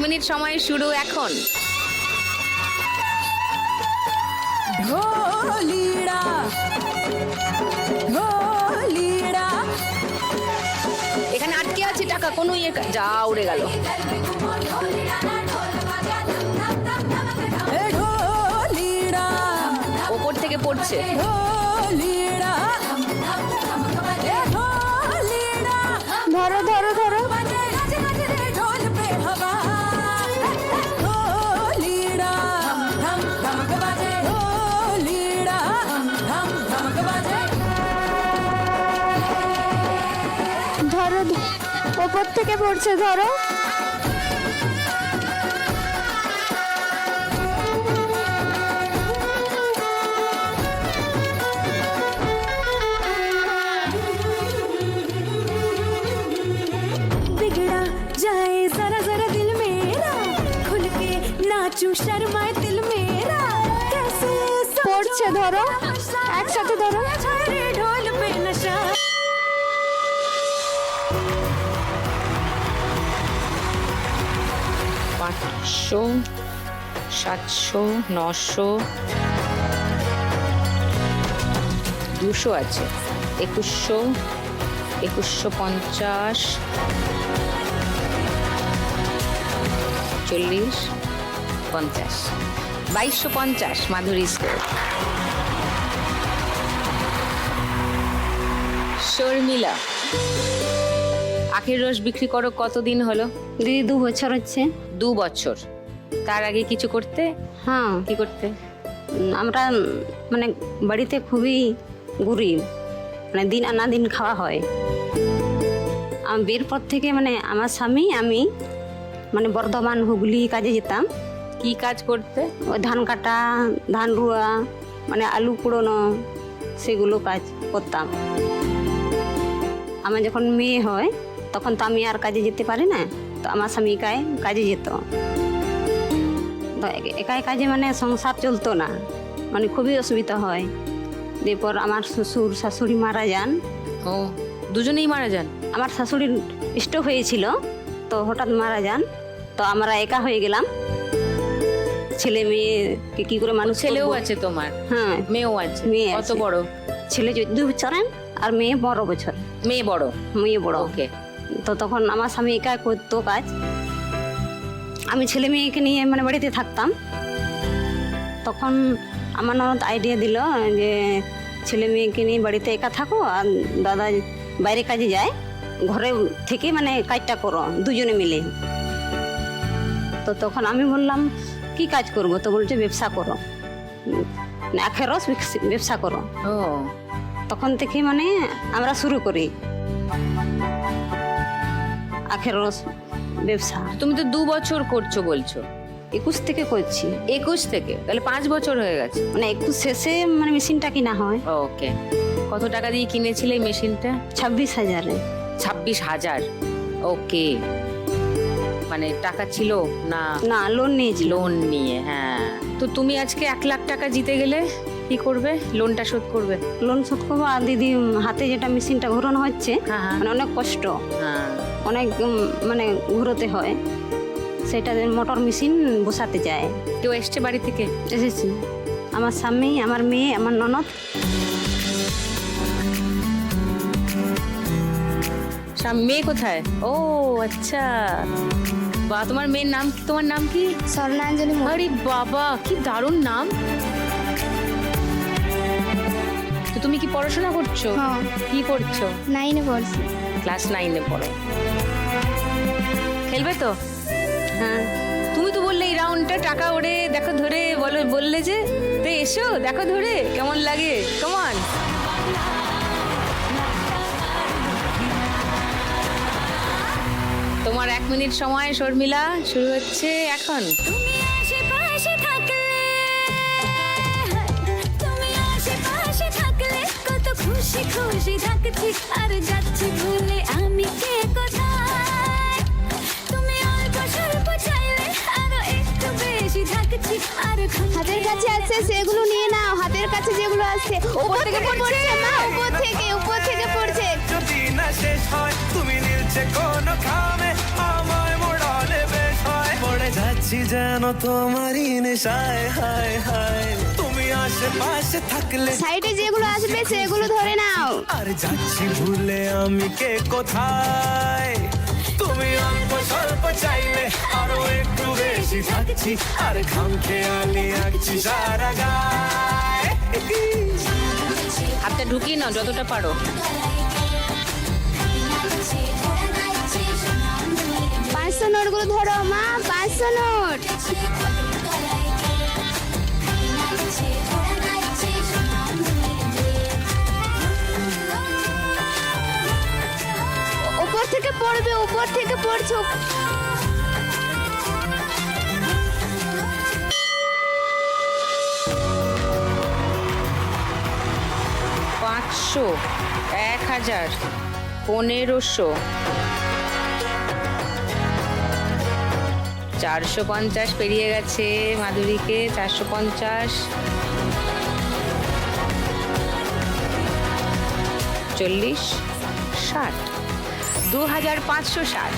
Minute সময় শুরু এখন। ঢোলিড়া ঢোলিড়া এখানে আটকে আছে টাকা, কোনো ইয়ে যা উড়ে গেল। ঢোলিড়া ওপর থেকে পড়ছে। ঢোলিড়া ঢোলিড়া ধরো ধরো ধরো। ঢোল পে হবা ঢোলিড়া ধম ধমক বাজে ঢোলিড়া ধম ধমক বাজে। ধরো ওপর থেকে পড়ছে, ধরো। बिगड़ा जाए जरा जरा दिल मेरा खुल के नाचूं शर्माए दिल मेरा कैसे পড়ছে, ধরো একসাথে ধরো। रे ढोल पे नशा। 500, 700, 900, 200 আছে, 2100, 2150, 40, 50, 2250 মাধুরী স্কোর। শর্মিলা, আখের রস বিক্রি করো কতদিন হলো? দিদি 2 বছর হচ্ছে। 2 বছর। তার আগে কিছু করতে? হ্যাঁ, কি করতে? আমরা মানে বাড়িতে খুবই গরিব, মানে দিন আনা দিন খাওয়া হয়। আমি বিয়ের পর থেকে মানে আমার স্বামী আমি মানে বর্ধমান হুগলি কাজে যেতাম। কি কাজ করতে? ওই ধান কাটা, ধান রুয়া, মানে আলু কুড়োনো, সেগুলো কাজ করতাম। আমার যখন মেয়ে হয় তখন তো আমি আর কাজে যেতে পারি না, তো আমার স্বামী একাই কাজে যেত। তো একাই কাজে মানে সংসার চলতো না, মানে খুবই অসুবিধা হয়। এরপর আমার শ্বশুর শাশুড়ি মারা যান। ও, দুজনেই মারা যান? আমার শাশুড়ির স্ট্রোক হয়েছিল, তো হঠাৎ মারা যান, তো আমরা একা হয়ে গেলাম। ছেলে মেয়েকে কি করে মানুষ ছেলেও করবো? আছে তোমার? হ্যাঁ, মেয়েও আছে? মেয়ে কত আছে। বড়? ছেলে 14 বছরের আর মেয়ে 12 বছর। মেয়ে বড়? মেয়ে বড়। ওকে। তো তখন আমার স্বামী একা করতো কাজ, আমি ছেলে মেয়েকে নিয়ে মানে বাড়িতে থাকতাম। তখন আমার ননদ আইডিয়া দিল যে ছেলে মেয়েকে নিয়ে বাড়িতে একা থাকো, আর দাদা বাইরে কাজে যায়, ঘরে থেকে মানে কাজটা করো দুজনে মিলে। তো তখন আমি বললাম কি কাজ করব? তো বলছে ব্যবসা করো, আখের রস ব্যবসা করো। ও, তখন থেকে মানে আমরা শুরু করি আখের রস ব্যবসা। তুমি তো 2 বছর করছো বলছো। 21 থেকে করছি। 21 থেকে? তাহলে 5 বছর হয়ে গেছে। মানে 21 শেষে মানে মেশিনটা কিনা হয়। ওকে। কত টাকা দিয়ে কিনেছিলে এই মেশিনটা? 26,000-এ। 26,000? ওকে। মানে টাকা ছিল না? না, লোন নিয়েছি। লোন নিয়ে, হ্যাঁ। তো তুমি আজকে 1 লাখ টাকা জিতে গেলে কি করবে? লোনটা শোধ করবে? লোন শোধ করবো। আর দিদি হাতে যেটা মেশিনটা ঘোরানো হচ্ছে, হ্যাঁ, হ্যাঁ। মানে অনেক কষ্ট, হ্যাঁ। অনেক মানে ঘুরোতে হয়। সেটা মোটর মেশিন বসাতে চায়। কেউ এসছে বাড়ি থেকে? এসেছি আমার স্বামী, আমার মেয়ে, আমার ননদ। মেয়ে কোথায়? ও আচ্ছা, বা তোমার মেয়ের নাম কি? তোমার নাম কি? স্বর্ণাঞ্জলি। আরে বাবা, কি দারুণ নাম। তো তুমি কি পড়াশোনা করছো? হ্যাঁ। কি পড়ছো? 9-এ পড়ছি। ক্লাস 9-এ পড়ো। খেলবে তো? হ্যাঁ, তুমি তো বললে এই রাউন্ডটা টাকা ওড়ে দেখো ধরে, বললে যে তো এসো দেখো ধরে কেমন লাগে। কেমন? তোমার 1 মিনিট সময় শর্মিলা শুরু হচ্ছে এখন। তুমি আশেপাশে থাকলে, তুমি আশেপাশে থাকলে কত খুশি খুশি থাকছি, আর যাচ্ছি ভুলে আমি কে কোথায়। তুমি অল্প স্বল্প চাইলে আরো একটু বেশি থাকছি, আর হাতের কাছে আছে সেগুলো নিয়ে নাও, হাতের কাছে যেগুলো আছে। উপর থেকে পড়ছে মা, উপর থেকে পড়ছে। যদি না শেষ হয় তুমি নীলছে কোন খামে, আমায় মোড়ালে বেশ হয়। আছি যেন তোমারই নেশায়, হায় হায় তুমি আশেপাশে থাকলে সাইডে যেগুলো আসবে সেগুলো ধরে নাও। আর যাচ্ছি ভুলে আমি কে কোথায়। তুমি অল্প স্বল্প চাইলে আরো একটু বেশি থাকছি, আর ঘাম খেয়ালি আঁকছি সারা গায়। হাতটা ঢুকিয়ে নাও যতটা পারো। 500 নোটগুলো ধরো মা, 500 নোট। উপর থেকে পড়বে, উপর থেকে পড়ছো। পাঁচশো, 1000, 1500, 450 পেরিয়ে গেছে মাধুরীকে, 450, 40, 60, 2560।